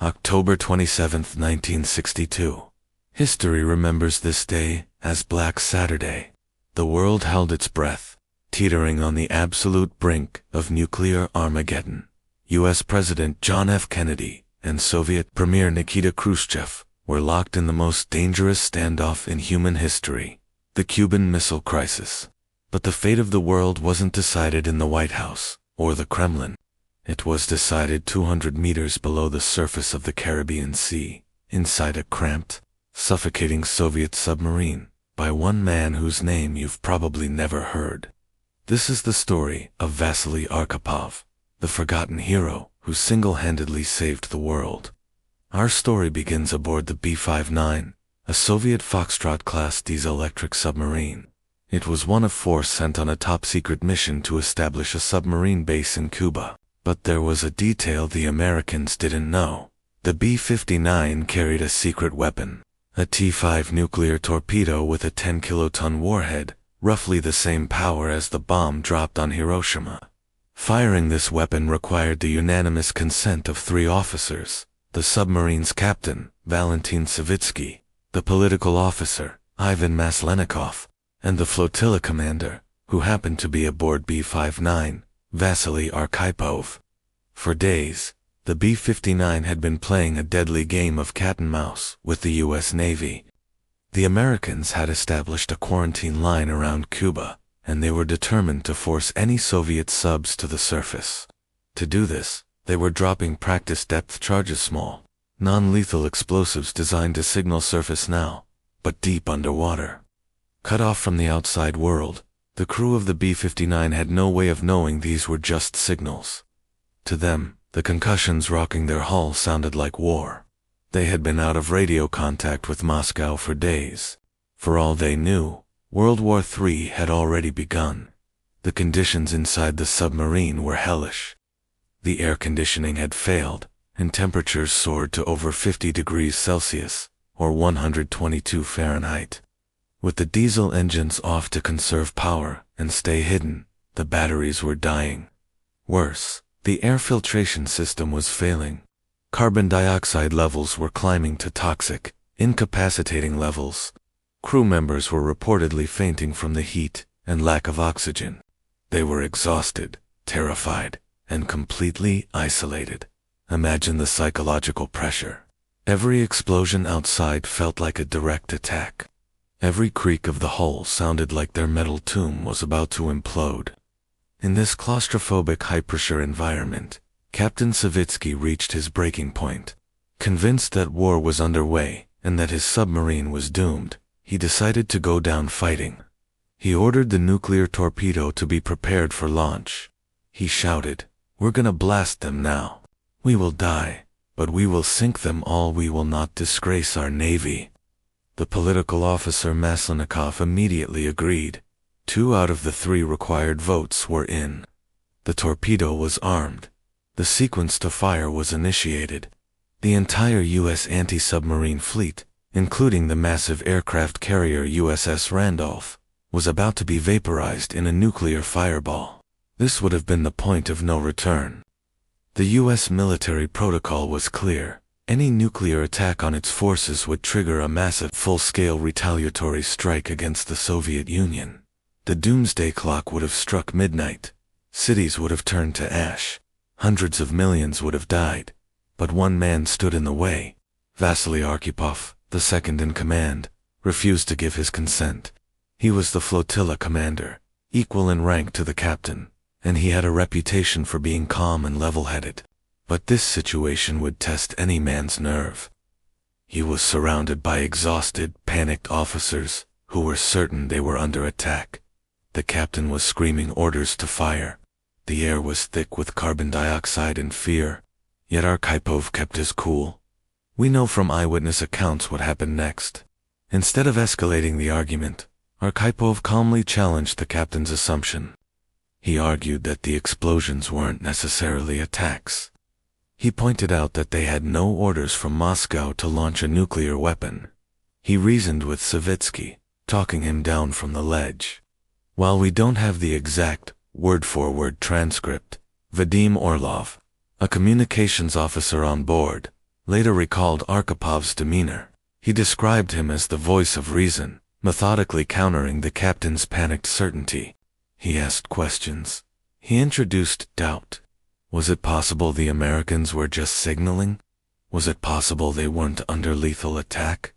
October 27, 1962. History remembers this day as Black Saturday. The world held its breath, teetering on the absolute brink of nuclear Armageddon. U.S. President John F. Kennedy and Soviet Premier Nikita Khrushchev were locked in the most dangerous standoff in human history, the Cuban Missile Crisis. But the fate of the world wasn't decided in the White House or the Kremlin. It was decided 200 meters below the surface of the Caribbean Sea, inside a cramped, suffocating Soviet submarine, by one man whose name you've probably never heard. This is the story of Vasily Arkhipov, the forgotten hero who single-handedly saved the world. Our story begins aboard the B-59, a Soviet Foxtrot-class diesel-electric submarine. It was one of 4 sent on a top-secret mission to establish a submarine base in Cuba. But there was a detail the Americans didn't know. The B-59 carried a secret weapon, a T-5 nuclear torpedo with a 10-kiloton warhead, roughly the same power as the bomb dropped on Hiroshima. Firing this weapon required the unanimous consent of 3 officers: the submarine's captain, Valentin Savitsky, the political officer, Ivan Maslenikov, and the flotilla commander, who happened to be aboard B-59, Vasily Arkhipov. For days, the B-59 had been playing a deadly game of cat-and-mouse with the U.S. Navy. The Americans had established a quarantine line around Cuba, and they were determined to force any Soviet subs to the surface. To do this, they were dropping practice depth charges, small, non-lethal explosives designed to signal surface now, but deep underwater. Cut off from the outside world, the crew of the B-59 had no way of knowing these were just signals. To them, the concussions rocking their hull sounded like war. They had been out of radio contact with Moscow for days. For all they knew, World War III had already begun. The conditions inside the submarine were hellish. The air conditioning had failed, and temperatures soared to over 50 degrees Celsius, or 122 Fahrenheit. With the diesel engines off to conserve power and stay hidden, the batteries were dying. Worse, the air filtration system was failing. Carbon dioxide levels were climbing to toxic, incapacitating levels. Crew members were reportedly fainting from the heat and lack of oxygen. They were exhausted, terrified, and completely isolated. Imagine the psychological pressure. Every explosion outside felt like a direct attack. Every creak of the hull sounded like their metal tomb was about to implode. In this claustrophobic high-pressure environment, Captain Savitsky reached his breaking point. Convinced that war was underway and that his submarine was doomed, he decided to go down fighting. He ordered the nuclear torpedo to be prepared for launch. He shouted, "We're gonna blast them now. We will die, but we will sink them all. We will not disgrace our Navy." The political officer Maslenikov immediately agreed. 2 out of the 3 required votes were in. The torpedo was armed. The sequence to fire was initiated. The entire U.S. anti-submarine fleet, including the massive aircraft carrier USS Randolph, was about to be vaporized in a nuclear fireball. This would have been the point of no return. The U.S. military protocol was clear. Any nuclear attack on its forces would trigger a massive full-scale retaliatory strike against the Soviet Union. The doomsday clock would have struck midnight. Cities would have turned to ash. Hundreds of millions would have died. But one man stood in the way. Vasily Arkhipov, the second in command, refused to give his consent. He was the flotilla commander, equal in rank to the captain, and he had a reputation for being calm and level-headed. But this situation would test any man's nerve. He was surrounded by exhausted, panicked officers who were certain they were under attack. The captain was screaming orders to fire. The air was thick with carbon dioxide and fear, yet Arkhipov kept his cool. We know from eyewitness accounts what happened next. Instead of escalating the argument, Arkhipov calmly challenged the captain's assumption. He argued that the explosions weren't necessarily attacks. He pointed out that they had no orders from Moscow to launch a nuclear weapon. He reasoned with Savitsky, talking him down from the ledge. While we don't have the exact, word-for-word transcript, Vadim Orlov, a communications officer on board, later recalled Archipov's demeanor. He described him as the voice of reason, methodically countering the captain's panicked certainty. He asked questions. He introduced doubt. Was it possible the Americans were just signaling? Was it possible they weren't under lethal attack?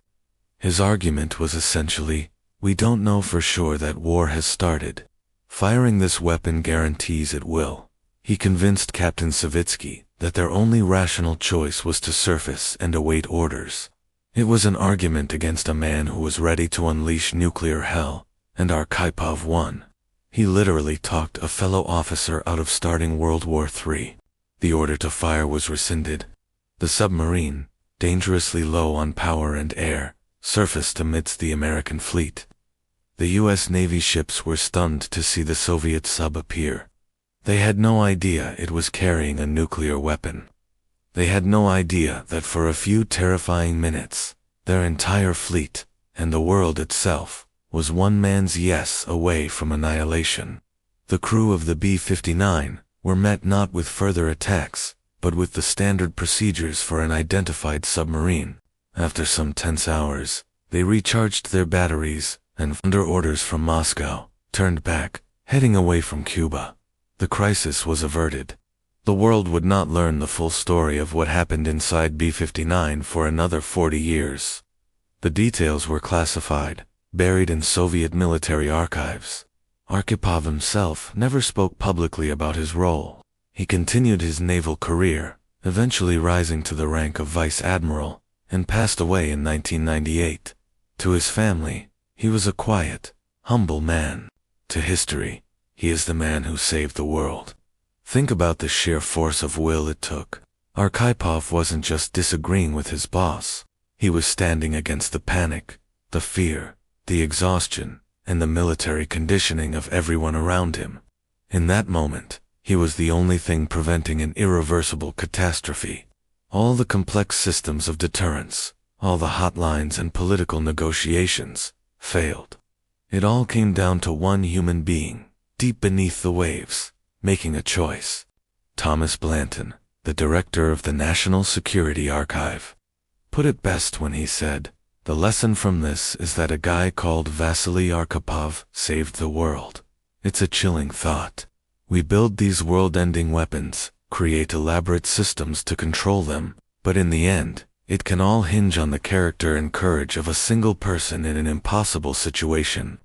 His argument was essentially, we don't know for sure that war has started. Firing this weapon guarantees it will. He convinced Captain Savitsky that their only rational choice was to surface and await orders. It was an argument against a man who was ready to unleash nuclear hell, and Arkhipov won. He literally talked a fellow officer out of starting World War III. The order to fire was rescinded. The submarine, dangerously low on power and air, surfaced amidst the American fleet. The U.S. Navy ships were stunned to see the Soviet sub appear. They had no idea it was carrying a nuclear weapon. They had no idea that for a few terrifying minutes, their entire fleet, and the world itself, was one man's yes away from annihilation. The crew of the B-59 were met not with further attacks, but with the standard procedures for an identified submarine. After some tense hours, they recharged their batteries and, under orders from Moscow, turned back, heading away from Cuba. The crisis was averted. The world would not learn the full story of what happened inside B-59 for another 40 years. The details were classified, buried in Soviet military archives. Arkhipov himself never spoke publicly about his role. He continued his naval career, eventually rising to the rank of vice admiral, and passed away in 1998. To his family, he was a quiet, humble man. To history, he is the man who saved the world. Think about the sheer force of will it took. Arkhipov wasn't just disagreeing with his boss. He was standing against the panic, the fear, the exhaustion, and the military conditioning of everyone around him. In that moment, he was the only thing preventing an irreversible catastrophe. All the complex systems of deterrence, all the hotlines and political negotiations, failed. It all came down to one human being, deep beneath the waves, making a choice. Thomas Blanton, the director of the National Security Archive, put it best when he said, "The lesson from this is that a guy called Vasily Arkhipov saved the world." It's a chilling thought. We build these world-ending weapons, create elaborate systems to control them, but in the end, it can all hinge on the character and courage of a single person in an impossible situation.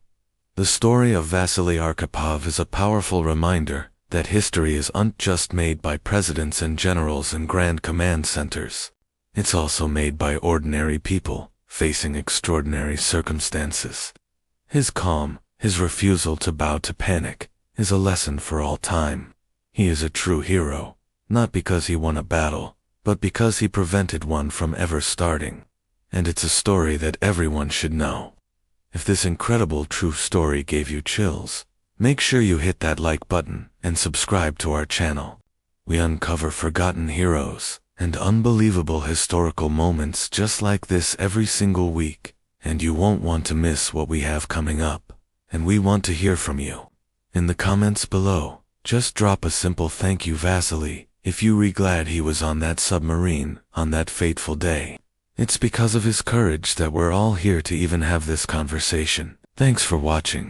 The story of Vasily Arkhipov is a powerful reminder that history isn't just made by presidents and generals and grand command centers. It's also made by ordinary people, facing extraordinary circumstances. His calm, his refusal to bow to panic, is a lesson for all time. He is a true hero, not because he won a battle, but because he prevented one from ever starting. And it's a story that everyone should know. If this incredible true story gave you chills, make sure you hit that like button and subscribe to our channel. We uncover forgotten heroes and unbelievable historical moments just like this every single week, and you won't want to miss what we have coming up. And we want to hear from you. In the comments below, just drop a simple "Thank you, Vasily," if you were glad he was on that submarine on that fateful day. It's because of his courage that we're all here to even have this conversation. Thanks for watching.